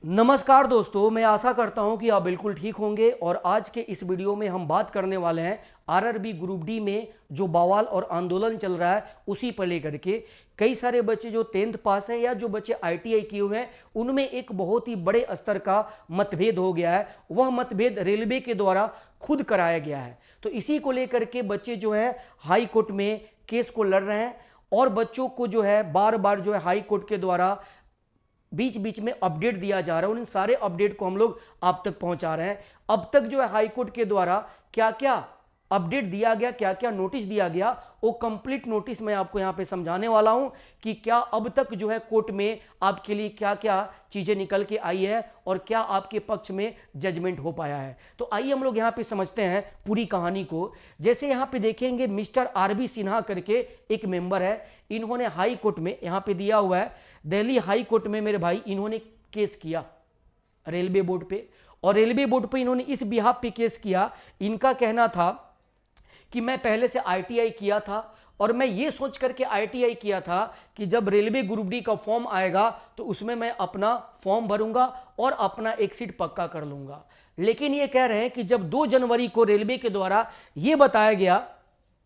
नमस्कार दोस्तों, मैं आशा करता हूं कि आप बिल्कुल ठीक होंगे। और आज के इस वीडियो में हम बात करने वाले हैं आरआरबी ग्रुप डी में जो बवाल और आंदोलन चल रहा है उसी पर लेकर के। कई सारे बच्चे जो 10th पास हैं या जो बच्चे आईटीआई किए हुए हैं उनमें एक बहुत ही बड़े स्तर का मतभेद हो गया है। वह मतभेद रेलवे के द्वारा खुद कराया गया है। तो इसी को लेकर के बच्चे जो है हाई कोर्ट में केस को लड़ रहे हैं और बच्चों को जो है बार बार जो है हाई कोर्ट के द्वारा बीच बीच में अपडेट दिया जा रहा है। उन सारे अपडेट को हम लोग आप तक पहुंचा रहे हैं। अब तक जो है हाई कोर्ट के द्वारा क्या क्या अपडेट दिया गया, क्या क्या नोटिस दिया गया, वो कंप्लीट नोटिस मैं आपको यहां पे समझाने वाला हूं कि क्या अब तक जो है कोर्ट में आपके लिए क्या क्या चीजें निकल के आई है और क्या आपके पक्ष में जजमेंट हो पाया है। तो आइए हम लोग यहां पे समझते हैं पूरी कहानी को। जैसे यहां पे देखेंगे मिस्टर आरबी सिन्हा करके एक मेंबर है। इन्होंने हाई कोर्ट में यहां पे दिया हुआ है दिल्ली हाई कोर्ट में मेरे भाई इन्होंने केस किया रेलवे बोर्ड पे। और रेलवे बोर्ड पे इन्होंने इस बिहाफ पे केस किया। इनका कहना था कि मैं पहले से आईटीआई किया था और मैं ये सोच करके आईटीआई किया था कि जब रेलवे ग्रुप डी का फॉर्म आएगा तो उसमें मैं अपना फॉर्म भरूंगा और अपना एक सीट पक्का कर लूंगा। लेकिन ये कह रहे हैं कि जब 2 जनवरी को रेलवे के द्वारा ये बताया गया,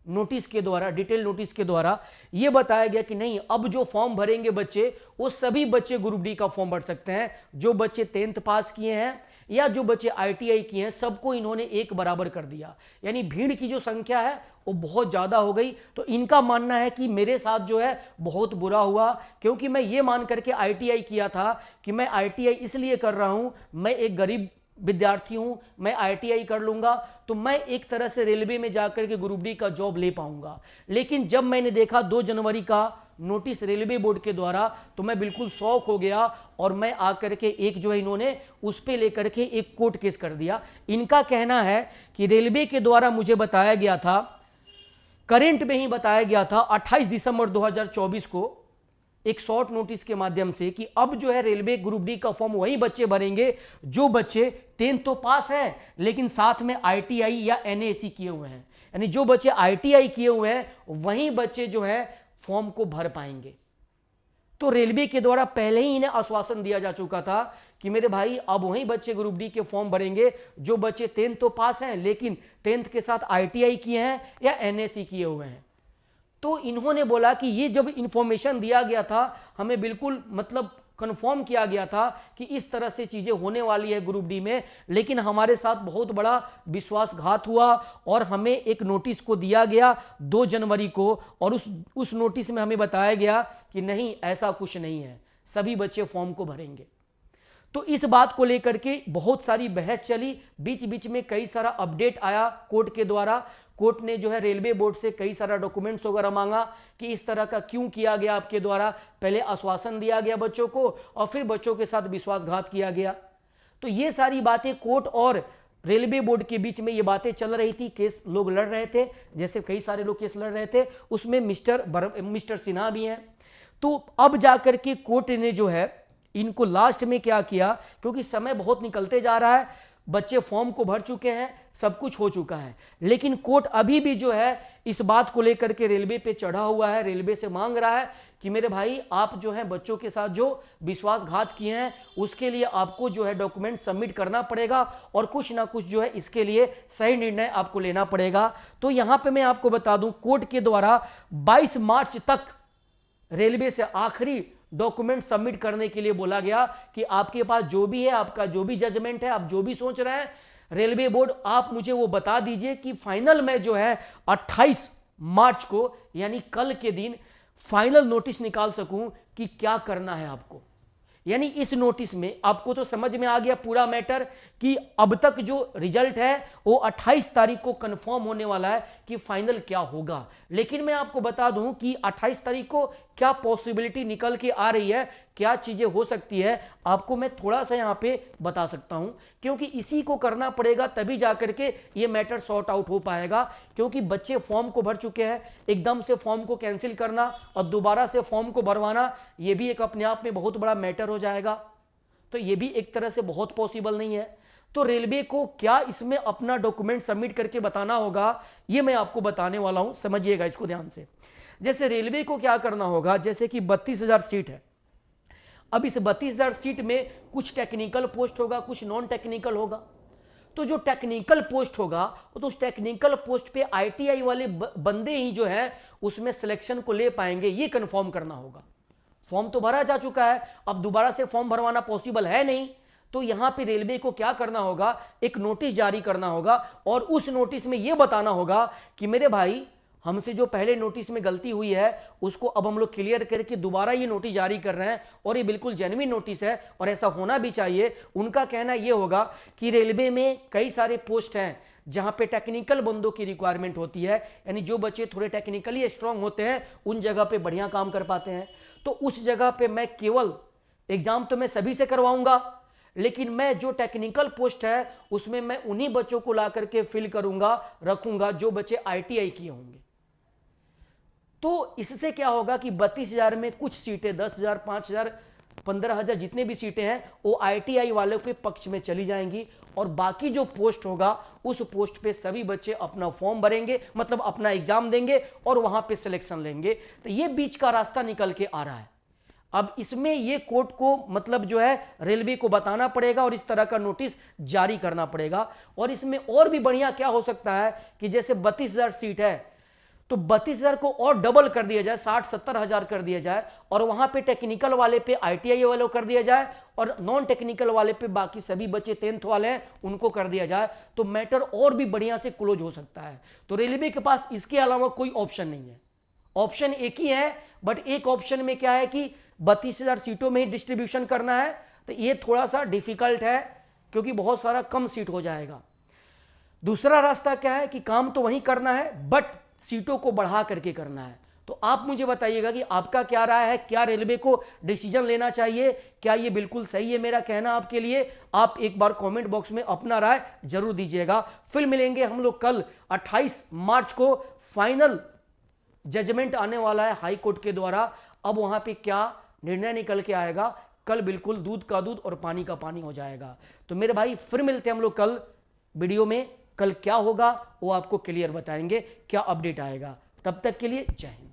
नोटिस के द्वारा, डिटेल नोटिस के द्वारा ये बताया गया कि नहीं, अब जो फॉर्म भरेंगे बच्चे वो सभी बच्चे ग्रुप डी का फॉर्म भर सकते हैं। जो बच्चे 10th पास किए हैं या जो बच्चे आईटीआई किए हैं सबको इन्होंने एक बराबर कर दिया। यानी भीड़ की जो संख्या है वो बहुत ज्यादा हो गई। तो इनका मानना है कि मेरे साथ जो है बहुत बुरा हुआ, क्योंकि मैं ये मान करके आईटीआई किया था कि मैं आईटीआई इसलिए कर रहा हूं, मैं एक गरीब विद्यार्थी हूं, मैं आईटीआई कर लूंगा तो मैं एक तरह से रेलवे में जाकर के ग्रुप डी का जॉब ले पाऊंगा। लेकिन जब मैंने देखा 2 जनवरी का नोटिस रेलवे बोर्ड के द्वारा तो मैं बिल्कुल शॉक हो गया और मैं आकर के एक जो है इन्होंने उस पे लेकर के एक कोर्ट केस कर दिया। इनका कहना है कि रेलवे के द्वारा मुझे बताया गया था, करंट में ही बताया गया था 28 दिसंबर 2024 को एक शॉर्ट नोटिस के माध्यम से कि अब जो है रेलवे ग्रुप डी का फॉर्म वही बच्चे भरेंगे जो बच्चे 10th तो पास हैं लेकिन साथ में आईटीआई या एनएसी किए हुए हैं। यानी जो बच्चे आईटीआई किए हुए हैं वही बच्चे जो है फॉर्म को भर पाएंगे। तो रेलवे के द्वारा पहले ही इन्हें आश्वासन दिया जा चुका था कि मेरे भाई अब वही बच्चे ग्रुप डी के फॉर्म भरेंगे जो बच्चे 10th तो पास हैं लेकिन 10th के साथ आईटीआई किए हैं या एनएसी किए हुए हैं। तो इन्होंने बोला कि ये जब इंफॉर्मेशन दिया गया था हमें बिल्कुल मतलब कंफर्म किया गया था कि इस तरह से चीजें होने वाली है ग्रुप डी में, लेकिन हमारे साथ बहुत बड़ा विश्वासघात हुआ और हमें एक नोटिस को दिया गया 2 जनवरी को और उस नोटिस में हमें बताया गया कि नहीं, ऐसा कुछ नहीं है, सभी बच्चे फॉर्म को भरेंगे। तो इस बात को लेकर के बहुत सारी बहस चली, बीच बीच में कई सारा अपडेट आया कोर्ट के द्वारा। कोर्ट ने जो है रेलवे बोर्ड से कई सारा डॉक्यूमेंट्स वगैरह मांगा कि इस तरह का क्यों किया गया आपके द्वारा, पहले आश्वासन दिया गया बच्चों को और फिर बच्चों के साथ विश्वासघात किया गया। तो ये सारी बातें कोर्ट और रेलवे बोर्ड के बीच में ये बातें चल रही थी, केस लोग लड़ रहे थे, जैसे कई सारे लोग केस लड़ रहे थे, उसमें मिस्टर सिन्हा भी हैं। तो अब जाकर के कोर्ट ने जो है इनको लास्ट में क्या किया, क्योंकि समय बहुत निकलते जा रहा है, बच्चे फॉर्म को भर चुके हैं, सब कुछ हो चुका है, लेकिन कोर्ट अभी भी जो है इस बात को लेकर के रेलवे पे चढ़ा हुआ है, रेलवे से मांग रहा है कि मेरे भाई आप जो है बच्चों के साथ जो विश्वासघात किए हैं उसके लिए आपको जो है डॉक्यूमेंट सबमिट करना पड़ेगा और कुछ ना कुछ जो है इसके लिए सही निर्णय आपको लेना पड़ेगा। तो यहां पे मैं आपको बता दूं कोर्ट के द्वारा 22 मार्च तक रेलवे से आखिरी डॉक्यूमेंट सबमिट करने के लिए बोला गया कि आपके पास जो भी है, आपका जो भी जजमेंट है, आप जो भी सोच रहे हैं रेलवे बोर्ड, आप मुझे वो बता दीजिए कि फाइनल में जो है 28 मार्च को यानी कल के दिन फाइनल नोटिस निकाल सकूं कि क्या करना है आपको। यानी इस नोटिस में आपको तो समझ में आ गया पूरा मैटर कि अब तक जो रिजल्ट है वो 28 तारीख को कंफर्म होने वाला है कि फाइनल क्या होगा। लेकिन मैं आपको बता दूं कि 28 तारीख को क्या पॉसिबिलिटी निकल के आ रही है, क्या चीजें हो सकती है, आपको मैं थोड़ा सा यहां पे बता सकता हूं, क्योंकि इसी को करना पड़ेगा तभी जाकर के ये मैटर सॉर्ट आउट हो पाएगा। क्योंकि बच्चे फॉर्म को भर चुके हैं, एकदम से फॉर्म को कैंसिल करना और दोबारा से फॉर्म को भरवाना ये भी एक अपने आप में बहुत बड़ा मैटर हो जाएगा। तो ये भी एक तरह से बहुत पॉसिबल नहीं है। तो रेलवे को क्या इसमें अपना डॉक्यूमेंट सबमिट करके बताना होगा, ये मैं आपको बताने वाला हूं, समझिएगा इसको ध्यान से। जैसे रेलवे को क्या करना होगा, जैसे कि 32,000 सीट है, अब इस 32,000 सीट में कुछ टेक्निकल पोस्ट होगा, कुछ नॉन टेक्निकल होगा। तो जो टेक्निकल पोस्ट होगा तो उस टेक्निकल पोस्ट पे आईटीआई वाले बंदे ही जो है उसमें सिलेक्शन को ले पाएंगे, ये कंफर्म करना होगा। फॉर्म तो भरा जा चुका है, अब दोबारा से फॉर्म भरवाना पॉसिबल है नहीं। तो यहां पे रेलवे को क्या करना होगा, एक नोटिस जारी करना होगा और उस नोटिस में यह बताना होगा कि मेरे भाई हमसे जो पहले नोटिस में गलती हुई है उसको अब हम लोग क्लियर करके दोबारा ये नोटिस जारी कर रहे हैं और ये बिल्कुल जेन्युइन नोटिस है और ऐसा होना भी चाहिए। उनका कहना ये होगा कि रेलवे में कई सारे पोस्ट हैं जहां पे टेक्निकल बंदों की रिक्वायरमेंट होती है, यानी जो बच्चे थोड़े टेक्निकली स्ट्रांग होते हैं उन जगह पे बढ़िया काम कर पाते हैं। तो उस जगह पे मैं केवल एग्जाम तो मैं सभी से करवाऊंगा, लेकिन मैं जो टेक्निकल पोस्ट है उसमें मैं उन्हीं बच्चों को ला करके फिल करूंगा, रखूंगा जो बच्चे आईटीआई किए होंगे। तो इससे क्या होगा कि 32,000 में कुछ सीटें 10,000, 5,000, 15,000 जितने भी सीटें हैं वो आईटीआई वालों के पक्ष में चली जाएंगी और बाकी जो पोस्ट होगा उस पोस्ट पे सभी बच्चे अपना फॉर्म भरेंगे, मतलब अपना एग्जाम देंगे और वहां पे सिलेक्शन लेंगे। तो ये बीच का रास्ता निकल के आ रहा है। अब इसमें ये कोर्ट को मतलब जो है रेलवे को बताना पड़ेगा और इस तरह का नोटिस जारी करना पड़ेगा। और इसमें और भी बढ़िया क्या हो सकता है कि जैसे 32,000 सीट है तो 32,000 को और डबल कर दिया जाए, 60-70 हजार कर दिया जाए और वहां पे टेक्निकल वाले पे आईटीआई वालों कर दिया जाए और नॉन टेक्निकल वाले पे बाकी सभी बच्चे 10th वाले हैं उनको कर दिया जाए, तो मैटर और भी बढ़िया से क्लोज हो सकता है। तो रेलवे के पास इसके अलावा कोई ऑप्शन नहीं है, ऑप्शन एक ही है। बट एक ऑप्शन में क्या है कि 32,000 सीटों में ही डिस्ट्रीब्यूशन करना है, तो ये थोड़ा सा डिफिकल्ट है क्योंकि बहुत सारा कम सीट हो जाएगा। दूसरा रास्ता क्या है कि काम तो वही करना है बट सीटों को बढ़ा करके करना है। तो आप मुझे बताइएगा कि आपका क्या राय है, क्या रेलवे को डिसीजन लेना चाहिए, क्या ये बिल्कुल सही है मेरा कहना आपके लिए? आप एक बार कमेंट बॉक्स में अपना राय जरूर दीजिएगा। फिर मिलेंगे हम लोग कल 28 मार्च को। फाइनल जजमेंट आने वाला है हाई कोर्ट के द्वारा। अब वहां पे क्या निर्णय निकल के आएगा, कल बिल्कुल दूध का दूध और पानी का पानी हो जाएगा। तो मेरे भाई फिर मिलते हैं हम लोग कल वीडियो में। कल क्या होगा वो आपको क्लियर बताएंगे, क्या अपडेट आएगा। तब तक के लिए जय हिंद।